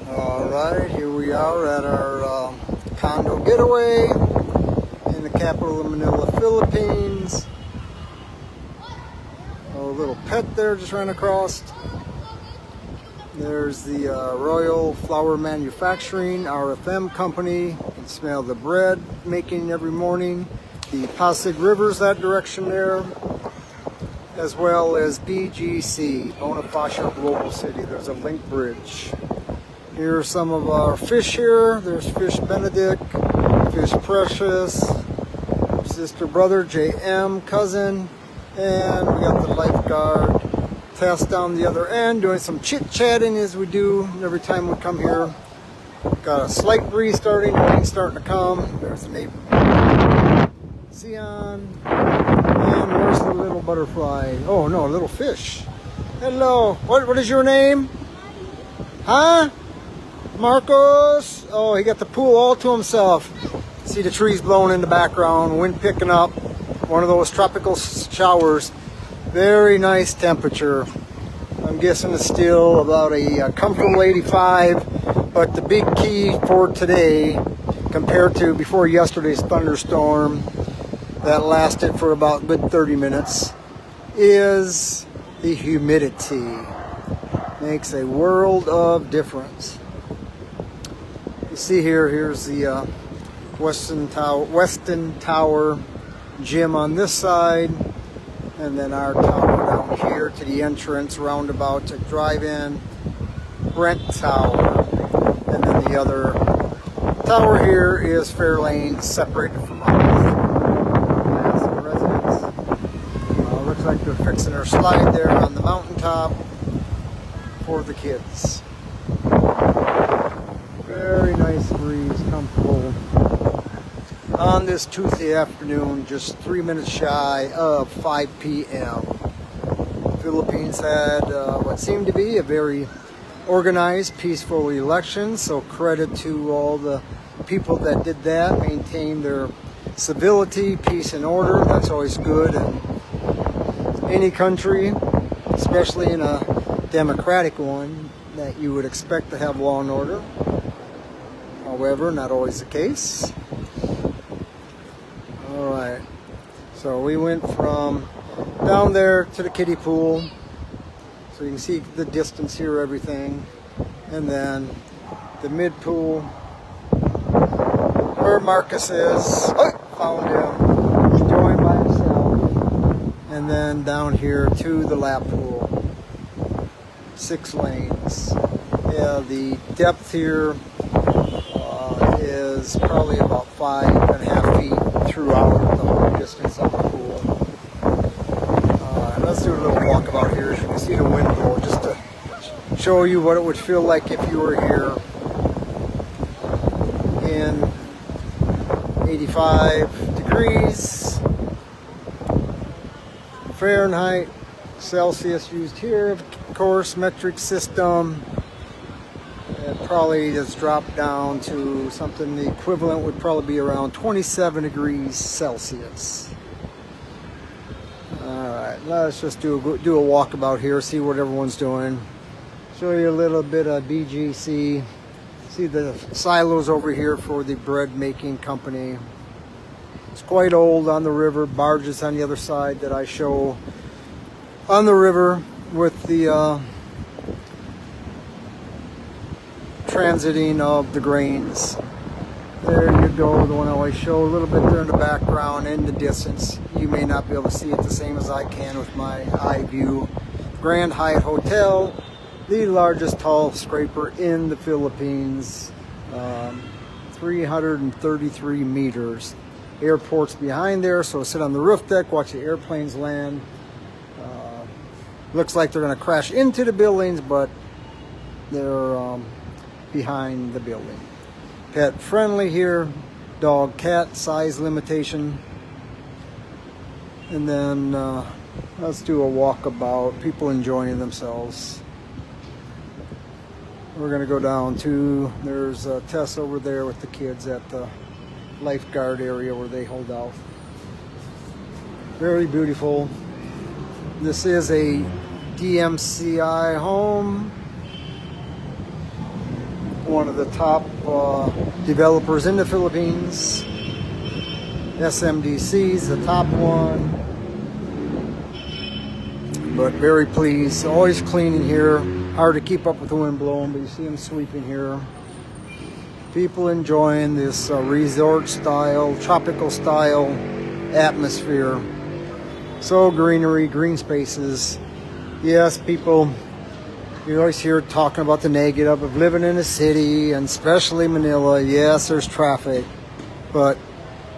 Alright, here we are at our condo getaway in the capital of Manila, Philippines. A little pet there just ran across. There's the Royal Flour Manufacturing, RFM company. You can smell the bread making every morning. The Pasig River's that direction there, as well as BGC, Bonifacio Global City. There's a link bridge. Here are some of our fish here. There's Fish Benedict, Fish Precious, sister, brother, JM, cousin, and we got the lifeguard Tess down the other end doing some chit-chatting as we do every time we come here. Got a slight breeze starting, rain starting to come. There's the neighbor. Sion. And where's the little butterfly? Oh no, a little fish. Hello. What is your name? Huh? Marcos. Oh, he got the pool all to himself. See the trees blowing in the background, wind picking up. One of those tropical showers. Very nice temperature. I'm guessing it's still about a comfortable 85, but the big key for today, compared to before yesterday's thunderstorm that lasted for about a good 30 minutes, is the humidity. Makes a world of difference. You see here's the Weston Tower gym on this side, and then our tower down here to the entrance roundabout to drive-in Brent Tower, and then the other tower here is Fairlane, separated from our residence. Looks like they're fixing their slide there on the mountaintop for the kids. Very nice breeze, comfortable. On this Tuesday afternoon, just 3 minutes shy of 5 p.m. Philippines had what seemed to be a very organized, peaceful election, so credit to all the people that did that, maintained their civility, peace and order. That's always good in any country, especially in a democratic one, that you would expect to have law and order. However, not always the case. Alright, so we went from down there to the kiddie pool, so you can see the distance here, everything, and then the mid pool where Marcus is. Oh, found him, enjoying by himself, and then down here to the lap pool, 6 lanes. Yeah, the depth here is probably about 5.5 feet throughout the whole distance of the pool. Let's do a little walkabout here. As you can see the wind blow, just to show you what it would feel like if you were here in 85 degrees Fahrenheit. Celsius used here, of course, metric system. It probably just dropped down to something, the equivalent would probably be around 27 degrees Celsius. Alright, let's just do a walkabout here, see what everyone's doing. Show you a little bit of BGC. See the silos over here for the bread making company. It's quite old on the river, barges on the other side that I show on the river with the transiting of the grains. There you go, the one I always show a little bit there in the background, in the distance. You may not be able to see it the same as I can with my eye view. Grand Hyatt Hotel, the largest tall scraper in the Philippines, 333 meters. Airport's behind there, so sit on the roof deck, watch the airplanes land. Looks like they're going to crash into the buildings, but they're behind the building. Pet friendly here, dog cat size limitation. And then let's do a walkabout, people enjoying themselves. We're going to go down to, there's Tess over there with the kids at the lifeguard area where they hold out. Very beautiful. This is a DMCI home. one of the top developers in the Philippines. SMDC is the top one. But very pleased. Always clean in here. Hard to keep up with the wind blowing, but you see them sweeping here. People enjoying this resort style, tropical style atmosphere. So greenery, green spaces. Yes, people, you always hear talking about the negative of living in a city, and especially Manila. Yes, there's traffic, but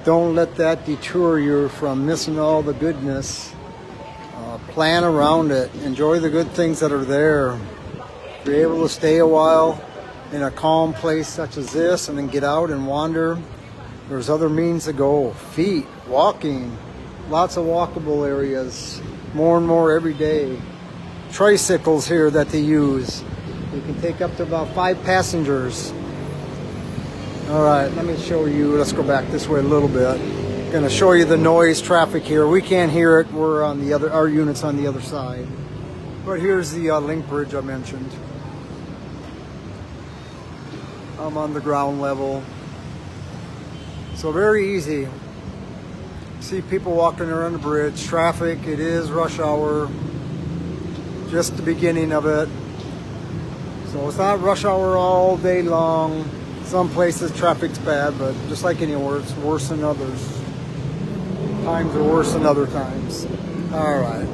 don't let that deter you from missing all the goodness. Plan around it. Enjoy the good things that are there. If you're able to stay a while in a calm place such as this and then get out and wander, there's other means to go. Feet, walking, lots of walkable areas, more and more every day. Tricycles here that they use. You can take up to about 5 passengers. All right, let me show you. Let's go back this way a little bit. Going to show you the noise traffic here. We can't hear it. We're on the other, our unit's on the other side. But here's the link bridge I mentioned. I'm on the ground level. So very easy. See people walking around the bridge. Traffic, it is rush hour. Just the beginning of it. So it's not rush hour all day long. Some places traffic's bad, but just like anywhere, it's worse than others. Times are worse than other times. All right.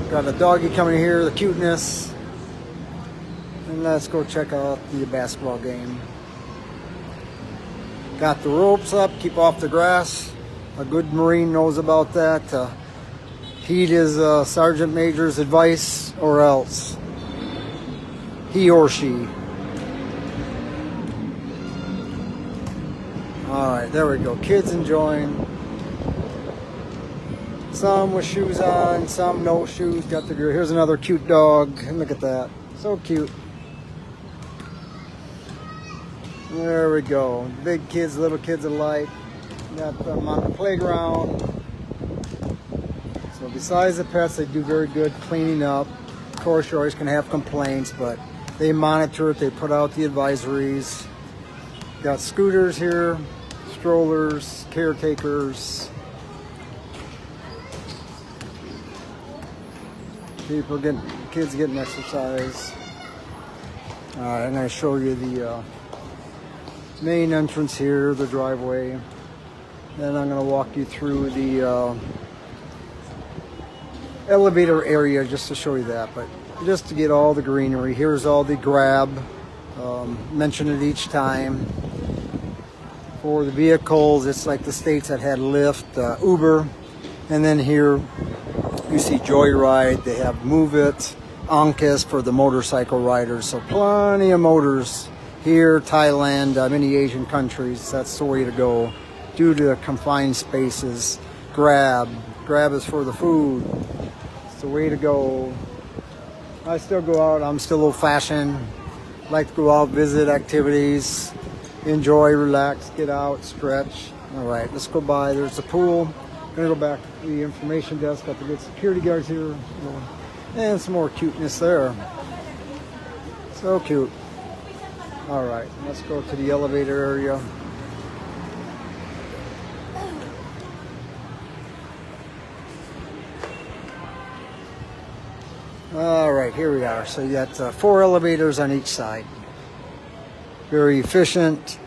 Got a doggy coming here, the cuteness. And let's go check out the basketball game. Got the ropes up, keep off the grass. A good Marine knows about that. Heed his Sergeant Major's advice, or else he or she. All right, there we go. Kids enjoying. Some with shoes on, some no shoes. Got the gear. Here's another cute dog. Look at that. So cute. There we go. Big kids, little kids alike. Got them on the playground. So besides the pets, they do very good cleaning up. Of course, you're always going to have complaints, but they monitor it. They put out the advisories. Got scooters here, strollers, caretakers. People getting, kids getting exercise. All right, I'm going to show you the main entrance here, the driveway. Then I'm going to walk you through the elevator area just to show you that. But just to get all the greenery, here's all the grab. Mention it each time. For the vehicles, it's like the states that had Lyft, Uber. And then here you see Joyride. They have Move It, Angkis for the motorcycle riders. So plenty of motors here, Thailand, many Asian countries. That's the way to go. Due to the confined spaces, Grab is for the food. It's the way to go. I still go out. I'm still old-fashioned. Like to go out, visit activities, enjoy, relax, get out, stretch. All right, let's go by. There's the pool. Gonna go back to the information desk. Got the good security guards here, and some more cuteness there. So cute. All right, let's go to the elevator area. All right, here we are. So you got 4 elevators on each side. Very efficient.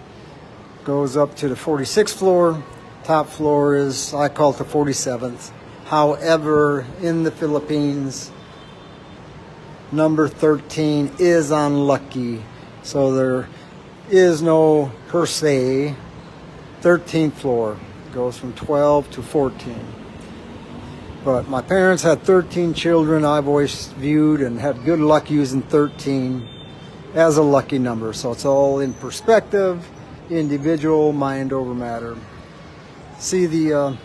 Goes up to the 46th floor. Top floor is, I call it the 47th. However, in the Philippines, number 13 is unlucky. So there is no, per se, 13th floor. It goes from 12 to 14. But my parents had 13 children. I've always viewed and had good luck using 13 as a lucky number. So it's all in perspective, individual, mind over matter. See the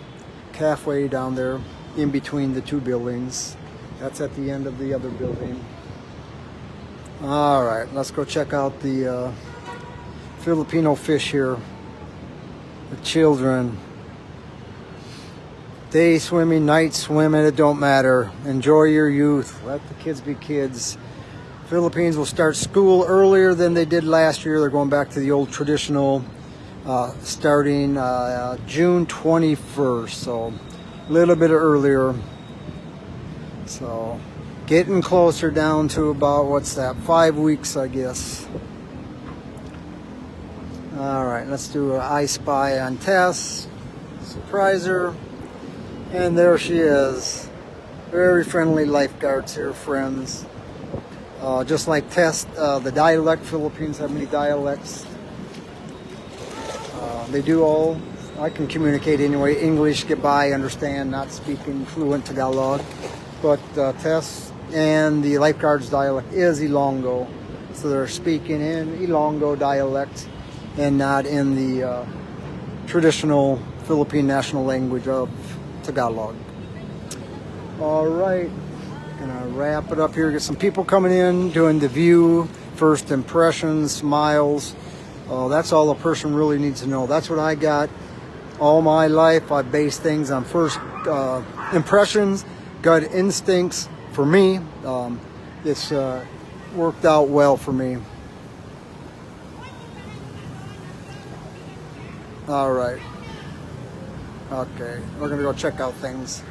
cafe down there in between the 2 buildings. That's at the end of the other building. All right, let's go check out the Filipino fish here. The children. Day swimming, night swimming, it don't matter. Enjoy your youth. Let the kids be kids. Philippines will start school earlier than they did last year. They're going back to the old traditional, starting June 21st, so a little bit earlier. So getting closer down to about, what's that, 5 weeks, I guess. All right, let's do an I Spy on Tess. Surprise her. And there she is. Very friendly lifeguards here, friends. Just like Tess, the dialect, Philippines have many dialects. They do all, I can communicate anyway, English, get by, understand, not speaking fluent Tagalog. But Tess and the lifeguards dialect is Ilonggo. So they're speaking in Ilonggo dialect and not in the traditional Philippine national language of Tagalog. All right, gonna wrap it up here. Get some people coming in, doing the view, first impressions, smiles. That's all a person really needs to know. That's what I got all my life. I base things on first impressions, gut instincts. For me, it's worked out well for me. All right. Okay, we're gonna go check out things.